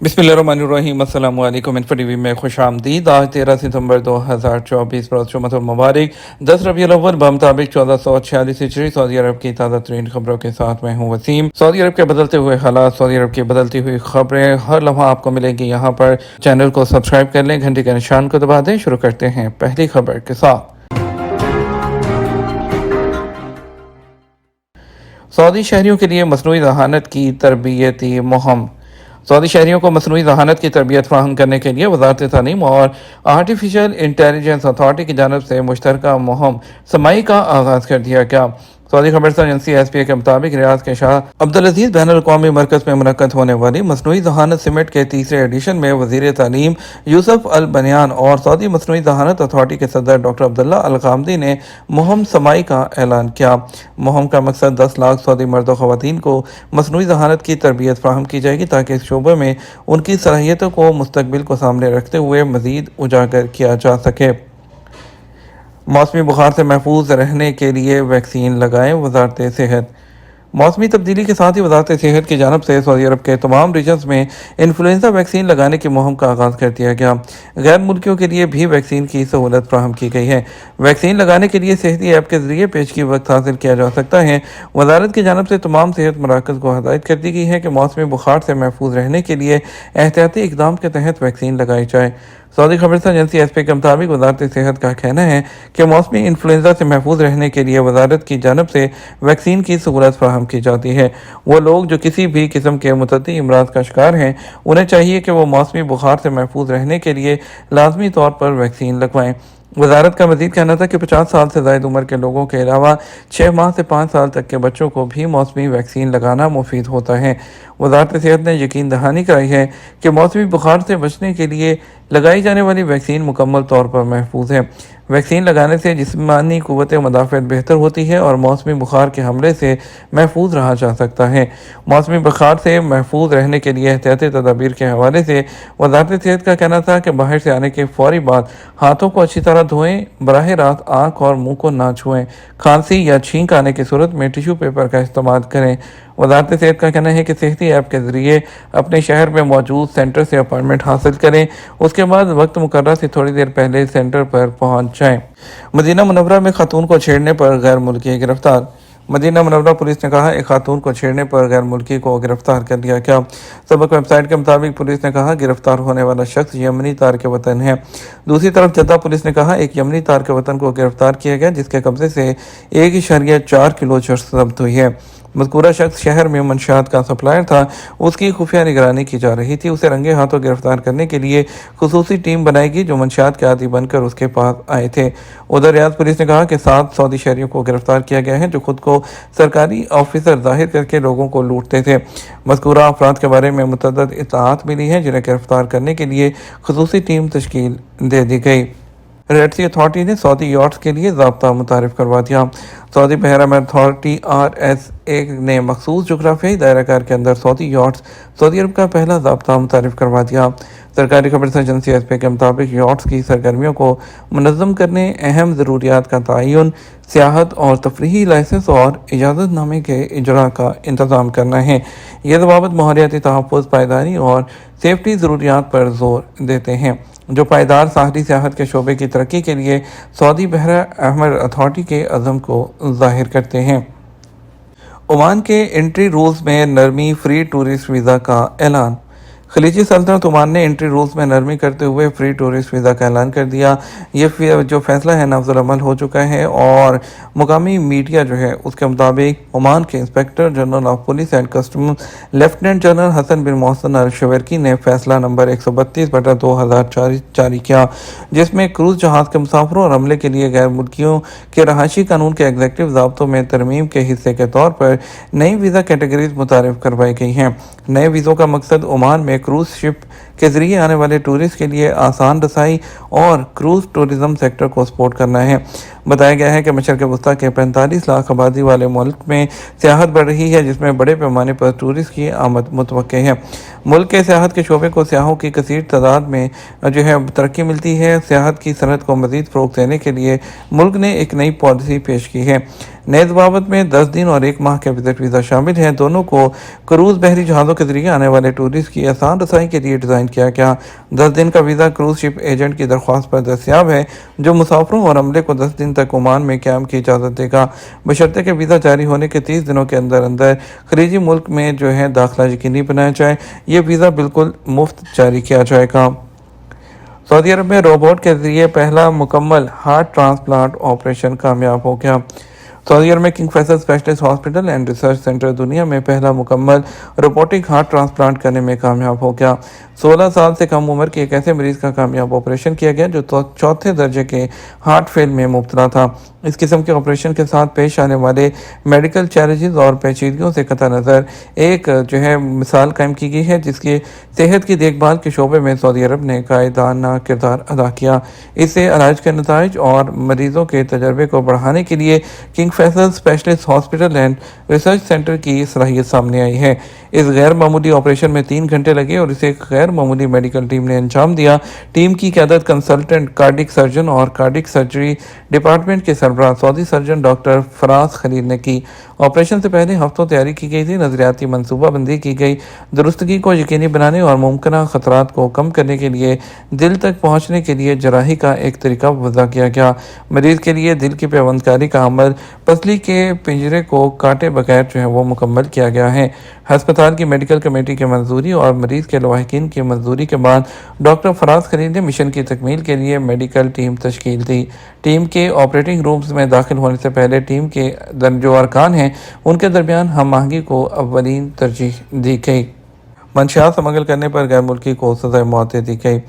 बिस्मिल्लाहिर्रहमानिर्रहीम। अस्सलामु अलैकुम। इन्फो टीवी में खुश आमदीद। आज 13 सितंबर 2024 रोज़ जुम्मतुल मुबारक 10 रबीउल अव्वल बमुताबिक 1446 हिजरी सऊदी अरब की ताज़ा तरीन खबरों के साथ मैं हूँ वसीम। सऊदी अरब के बदलते हुए हालात, सऊदी अरब की बदलती हुई खबरें हर लम्हा आपको मिलेंगी यहाँ पर। चैनल को सब्सक्राइब कर लें, घंटी के निशान को दबा दें। शुरू करते हैं पहली खबर के साथ। सऊदी शहरियों के लिए मसनूई ज़हानत की तरबियती मुहिम। सऊदी शहरियों को मसनूई ज़हानत की तरबियत फराहम करने के लिए वज़ारत तालीम और आर्टिफिशियल इंटेलिजेंस अथॉरिटी की जानब से मुश्तरका मुहिम समाई का आगाज़ कर दिया गया। सऊदी खबरसां एजेंसी एसपीए के मुताबिक रियाद के शाह अब्दुल अजीज बैनुल अक़वामी मरकज़ में मुनक़्क़द होने वाली मसनूई ज़हानत समिट के तीसरे एडिशन में वज़ीर तालीम यूसुफ अल बनियान और सऊदी मसनूई ज़हानत अथॉरिटी के सदर डॉक्टर अब्दुल्ला अल ग़ामदी ने मुहिम समाई का ऐलान किया। मुहिम का मकसद 10 लाख सऊदी मर्द व ख़वातीन को मसनूई ज़हानत की तरबियत फराहम की जाएगी ताकि इस शोबे में उनकी सलाहियतों को मुस्तक़बिल को सामने रखते हुए मज़ीद उजागर किया जा सके। मौसमी बुखार से महफूज रहने के लिए वैक्सीन लगाएं। वजारत सेहत। मौसमी तब्दीली के साथ ही वजारत सेहत की जानब से सऊदी अरब के तमाम रीजन्स में इन्फ्लुएंजा वैक्सीन लगाने की मुहिम का आगाज़ कर दिया गया। गैर मुल्कियों के लिए भी वैक्सीन की सहूलत फराहम की गई है। वैक्सीन लगाने के लिए सेहती ऐप के जरिए पेशगी वक्त हासिल किया जा सकता है। वजारत की जानब से तमाम सेहत मराकज़ को हदायत कर दी गई है कि मौसमी बुखार से महफूज रहने के लिए एहतियाती इकदाम के तहत वैक्सीन लगाई जाए। सऊदी खबरसां एजेंसी एसपी के मुताबिक वजारत सेहत का कहना है कि मौसमी इन्फ्लुएंजा से महफूज रहने के लिए वजारत की जानब से वैक्सीन की सहूलत फराहम की जाती है। वो लोग जो किसी भी किस्म के मुतअद्दी अमराज का शिकार हैं, उन्हें चाहिए कि वो मौसमी बुखार से महफूज रहने के लिए लाजमी तौर पर वैक्सीन लगवाएँ। वजारत का मजीद कहना था कि 50 साल से ज़ायद उम्र के लोगों के अलावा 6 माह से 5 साल तक के बच्चों को भी मौसमी वैक्सीन लगाना मुफीद होता है। वजारत सेहत ने यकीन दहानी कराई है कि मौसमी बुखार से बचने के लिए लगाई जाने वाली वैक्सीन मुकम्मल तौर पर महफूज है। वैक्सीन लगाने से जिस्मानी क़ुव्वत मुदाफ़अत बेहतर होती है और मौसमी बुखार के हमले से महफूज रहा जा सकता है। मौसमी बुखार से महफूज रहने के लिए एहतियाती तदाबीर के हवाले से वजारत सेहत का कहना था कि बाहर से आने के फ़ौरी बाद हाथों को अच्छी तरह धोएं, बराह रास्त आँख और मुँह को ना छुएं, खांसी या छींक आने की सूरत में टिश्यू पेपर का इस्तेमाल करें। वजारत सेहत का कहना है कि सेहती ऐप के ज़रिए अपने शहर में मौजूद सेंटर से अपॉइंटमेंट हासिल करें, उसके बाद वक्त मुकर्रर से थोड़ी देर पहले सेंटर पर पहुंच जाएं। मदीना मुनव्वरा में खातून को छेड़ने पर गैर मुल्की गिरफ्तार। मदीना मुनव्वरा पुलिस ने कहा, एक खातून को छेड़ने पर गैर मुल्की को गिरफ्तार कर लिया गया। सबक वेबसाइट के मुताबिक पुलिस ने कहा, गिरफ्तार होने वाला शख्स यमनी तार के वतन है। दूसरी तरफ जद्दा पुलिस ने कहा, एक यमनी तार के वतन को गिरफ्तार किया गया जिसके कब्जे से 1.4 किलो चरस जब्त हुई है। मज़कूरा शख्स शहर में मंशियात का सप्लायर था। उसकी खुफिया निगरानी की जा रही थी। उसे रंगे हाथों गिरफ्तार करने के लिए खुसूसी टीम बनाएगी जो मंशियात के आदी बनकर उसके पास आए थे। उधर रियाद पुलिस ने कहा कि 7 सऊदी शहरियों को गिरफ्तार किया गया है जो खुद को सरकारी ऑफिसर जाहिर करके लोगों को लूटते थे। मज़कूरा अफराद के बारे में मुतअद्दिद इत्तलात मिली हैं जिन्हें गिरफ्तार करने के लिए खुसूसी टीम तश्कील दे दी गई। रेड सी अथॉरिटी ने सऊदी यॉट्स के लिए ज़ाब्ता मुतारिफ करवा दिया। सऊदी बहरा में अथॉरिटी RSA ने मखसूस जोग्राफियाई दायराकार के अंदर सऊदी यॉट्स सऊदी अरब का पहला ज़ाब्ता मुतारिफ करवा दिया। सरकारी खबरसां एजेंसी एसपी के मुताबिक यॉट्स की सरगर्मियों को मुनज़्ज़म करने, अहम ज़रूरियात का तयन, सियाहत और तफरीही लाइसेंस और इजाज़तनामे के इजरा का इंतज़ाम करना है। यह ज़वाबित माहौलियाती तहफ़्फ़ुज़, पायदारी और सेफ्टी ज़रूरियात पर जोर देते हैं जो पायदार साहरी सियाहत के शोबे की तरक्की के लिए सऊदी बहरा अहमर अथॉरिटी के अज़म को ज़ाहिर करते हैं। ओमान के एंट्री रूल्स में नरमी, फ्री टूरिस्ट वीज़ा का ऐलान। खलीजी सल्तनत ओमान ने एंट्री रूल्स में नरमी करते हुए फ्री टूरिस्ट वीज़ा का ऐलान कर दिया। ये जो फैसला है नाफ़िज़ अमल हो चुका है और मुकामी मीडिया जो है उसके मुताबिक ओमान के inspector general of police and custom lieutenant general Hassan bin Mohsin al Shuraiqi ने फैसला नंबर 132/2004 जारी किया, जिसमें क्रूज़ जहाज़ के मुसाफिरों और अमले के लिए गैर मुल्कियों के रहायशी कानून के एग्जीक्यूटिव ज़ाब्तों में तरमीम के हिस्से के तौर पर नई वीज़ा कैटेगरीज मुतारिफ करवाई गई हैं। नए वीज़ों का मकसद ओमान में क्रूज़ शिप के जरिए आने वाले टूरिस्ट के लिए आसान रसाई और क्रूज़ टूरिज़्म सेक्टर को सपोर्ट करना है। بتایا گیا ہے کہ مشرق وسطیٰ کے 45 لاکھ آبادی والے ملک میں سیاحت بڑھ رہی ہے، جس میں بڑے پیمانے پر ٹورسٹ کی آمد متوقع ہے۔ ملک کے سیاحت کے شعبے کو سیاحوں کی کثیر تعداد میں ترقی ملتی ہے۔ سیاحت کی صنعت کو مزید فروغ دینے کے لیے ملک نے ایک نئی پالیسی پیش کی ہے۔ نئے ضوابط میں 10 دن اور 1 ماہ کے وزٹ ویزا شامل ہیں۔ دونوں کو کروز بحری جہازوں کے ذریعے آنے والے ٹورسٹ کی آسان رسائی کے لیے ڈیزائن کیا گیا۔ 10 دن کا ویزا کروز شپ ایجنٹ کی درخواست پر دستیاب ہے، جو مسافروں اور عملے کو 10 دن تک عمان میں قیام کی اجازت دے گا، بشرطے کہ ویزا جاری ہونے کے 30 دنوں کے اندر خلیجی ملک میں داخلہ یقینی بنایا جائے۔ یہ ویزا بالکل مفت جاری کیا جائے گا۔ سعودی عرب میں روبوٹ کے ذریعے پہلا مکمل ہارٹ ٹرانسپلانٹ آپریشن کامیاب ہو گیا۔ سعودی عرب میں king Faisal specialist hospital and research centre دنیا میں پہلا مکمل روبوٹک ہارٹ ٹرانسپلانٹ کرنے میں کامیاب ہو گیا۔ 16 سال سے کم عمر کے ایک ایسے مریض کا کامیاب آپریشن کیا گیا جو 4تھے درجے کے ہارٹ فیل میں مبتلا تھا۔ اس قسم کے آپریشن کے ساتھ پیش آنے والے میڈیکل چیلنجز اور پیچیدگیوں سے قطع نظر ایک مثال قائم کی گئی ہے، جس کی صحت کی دیکھ بھال کے شعبے میں سعودی عرب نے قائدانہ کردار ادا کیا۔ اس سے علاج کے نتائج اور مریضوں کے تجربے کو بڑھانے کے لیے king Faisal specialist hospital and research centre کی صلاحیت سامنے آئی ہے۔ اس غیر معمولی آپریشن میں 3 گھنٹے لگے اور اسے ایک غیر معمولی میڈیکل ٹیم نے انجام دیا۔ ٹیم کی قیادت کنسلٹنٹ کارڈک سرجن اور کارڈک سرجری ڈپارٹمنٹ کے سربراہ سعودی سرجن ڈاکٹر فراز خلیل نے کی۔ آپریشن سے پہلے ہفتوں تیاری کی گئی تھی، نظریاتی منصوبہ بندی کی گئی، درستگی کو یقینی بنانے اور ممکنہ خطرات کو کم کرنے کے لیے دل تک پہنچنے کے لیے جراحی کا ایک طریقہ وضع کیا گیا۔ مریض کے لیے دل کی پیوند کاری کا عمل پسلی کے پنجرے کو کاٹے بغیر مکمل کیا گیا ہے۔ ہسپتال کی میڈیکل کمیٹی کی منظوری اور مریض کے لواحقین کی منظوری کے بعد ڈاکٹر فراز خلیل نے مشن کی تکمیل کے لیے میڈیکل ٹیم تشکیل دی۔ ٹیم کے آپریٹنگ رومز میں داخل ہونے سے پہلے ٹیم کے جو ارکان ہیں ان کے درمیان ہم آہنگی کو اولین ترجیح دی گئی۔ منشیات سمگل کرنے پر غیر ملکی کو سزائے موت دے دی گئی۔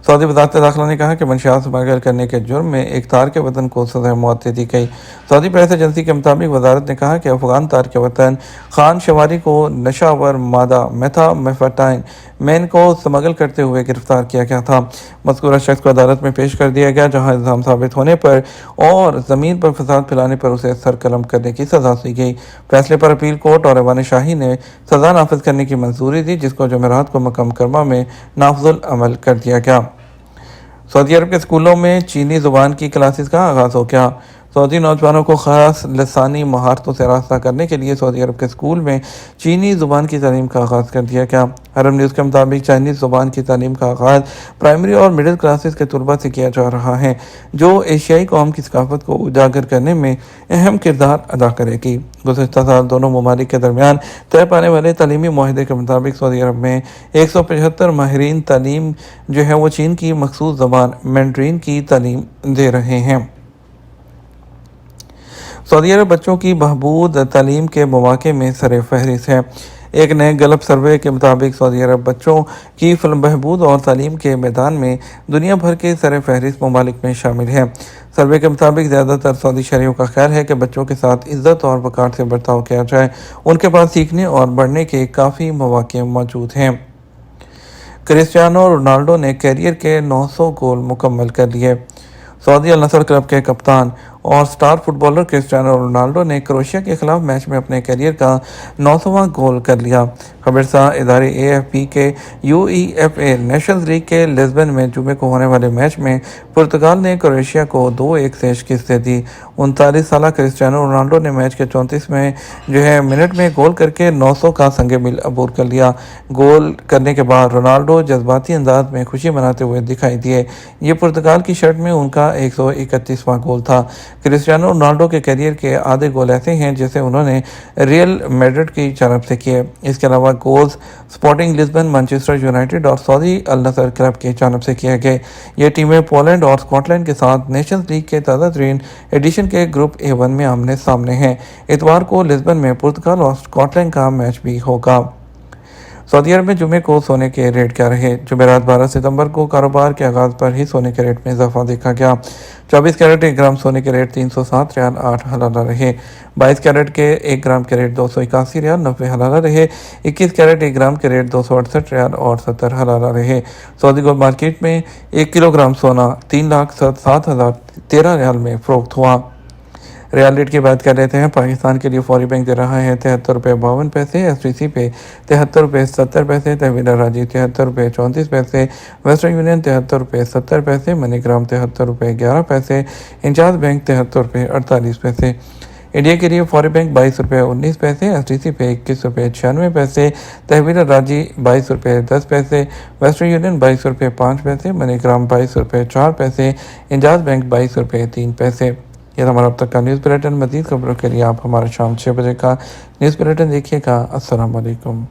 سعودی وزارت داخلہ نے کہا کہ منشیات سمگل کرنے کے جرم میں ایک تارک وطن کو سزائے موت دے دی گئی۔ سعودی پریس ایجنسی کے مطابق وزارت نے کہا کہ افغان تارک وطن خان شواری کو نشہ آور مادہ میتھامفیٹامین مین کو سمگل کرتے ہوئے گرفتار کیا گیا تھا۔ مذکورہ شخص کو عدالت میں پیش کر دیا گیا، جہاں الزام ثابت ہونے پر اور زمین پر فساد پھیلانے پر اسے سرقلم کرنے کی سزا دی گئی۔ فیصلے پر اپیل کورٹ اور ایوان شاہی نے سزا نافذ کرنے کی منظوری دی، جس کو جمعرات کو مکہ مکرمہ میں نافذ العمل کر دیا گیا۔ سعودی عرب کے اسکولوں میں چینی زبان کی کلاسز کا آغاز ہو گیا۔ سعودی نوجوانوں کو خاص لسانی مہارتوں سے آراستہ کرنے کے لیے سعودی عرب کے اسکول میں چینی زبان کی تعلیم کا آغاز کر دیا گیا۔ عرب نیوز کے مطابق چائنیز زبان کی تعلیم کا آغاز پرائمری اور مڈل کلاسز کے طلباء سے کیا جا رہا ہے، جو ایشیائی قوم کی ثقافت کو اجاگر کرنے میں اہم کردار ادا کرے گی۔ گزشتہ سال دونوں ممالک کے درمیان طے پانے والے تعلیمی معاہدے کے مطابق سعودی عرب میں 175 ماہرین تعلیم چین کی مخصوص زبان مینڈرین کی تعلیم دے رہے ہیں۔ سعودی عرب بچوں کی بہبود تعلیم کے مواقع میں سر فہرست ہے۔ ایک نئے گلپ سروے کے مطابق سعودی عرب بچوں کی بہبود اور تعلیم کے میدان میں دنیا بھر کے سر فہرست ممالک میں شامل ہے۔ سروے کے مطابق زیادہ تر سعودی شہریوں کا خیال ہے کہ بچوں کے ساتھ عزت اور وقار سے برتاؤ کیا جائے، ان کے پاس سیکھنے اور بڑھنے کے کافی مواقع موجود ہیں۔ کرسٹیانو رونالڈو نے کیریئر کے 900 گول مکمل کر لیے۔ سعودی النصر کلب کے کپتان اور star footballer Cristiano Ronaldo نے کروشیا کے خلاف میچ میں اپنے کیریئر کا 900واں گول کر لیا۔ خبرساز ادارے AFP کے UEFA نیشنز لیگ کے لزبن میں جمعے کو ہونے والے میچ میں پرتگال نے کروشیا کو 2-1 سے شکست دے دی۔ 39 سالہ کرسٹیانو رونالڈو نے میچ کے 34ویں منٹ میں گول کر کے 900 کا سنگ میل عبور کر لیا۔ گول کرنے کے بعد رونالڈو جذباتی انداز میں خوشی مناتے ہوئے دکھائی دیے۔ یہ پرتگال کی شرٹ میں ان کا 131واں گول تھا۔ کرسٹیانو رونالڈو کے کیریئر کے آدھے گول ایسے ہیں جیسے انہوں نے ریئل میڈرڈ کی جانب سے کیے۔ اس کے علاوہ goals supporting Lisbon, Manchester United اور سعودی النصر کلب کی جانب سے کیے گئے۔ یہ ٹیمیں پولینڈ اور اسکاٹ لینڈ کے ساتھ نیشنز لیگ کے تازہ ترین ایڈیشن کے گروپ A1 میں آمنے سامنے ہیں۔ اتوار کو لزبن میں پرتگال اور اسکاٹ لینڈ کا میچ بھی ہوگا۔ सऊदी अरब में जुमे को सोने के रेट क्या रहे? जुमेरात 12 सितंबर को कारोबार के आगाज़ पर ही सोने के रेट में इजाफा देखा गया। 24 कैरेट 1 ग्राम सोने के रेट 307 रियाल 8 हलाला रहे। 22 कैरेट के 1 ग्राम के रेट 281 रियाल 90 हलाला रहे। 21 कैरेट 1 ग्राम के रेट 268 रियाल और 70 हलाला रहे। सऊदी गोल्ड मार्केट में 1 किलोग्राम सोना 3,07,013 रियाल में फरोख्त हुआ। रियाल रेट की बात कर लेते हैं। पाकिस्तान के लिए फौरी बैंक दे रहा है 73 रुपये 52 पैसे, STC पे 73 रुपये 70 पैसे, तहवील राजी 73 रुपये 34 पैसे, वेस्टर्न यूनियन 73 रुपये 70 पैसे, मनीग्राम 73 रुपये 11 पैसे, इंचार्ज बैंक 73 रुपये 48 पैसे। इंडिया के लिए फौरी बैंक 22 रुपये 19 पैसे, STC पे 21 रुपये 96 पैसे, तहवील राजी 22 रुपये 10 पैसे, वेस्टर्न यूनियन 22 रुपये 5 पैसे, मनीग्राम 22 रुपये 4 पैसे, इंचार्ज बैंक 22 रुपये 3 पैसे। यह हमारा अब तक का न्यूज़ बुलेटिन। मज़ीद खबरों के लिए आप हमारे शाम 6 बजे का न्यूज़ बुलेटिन देखिएगा। अस्सलाम वालेकुम।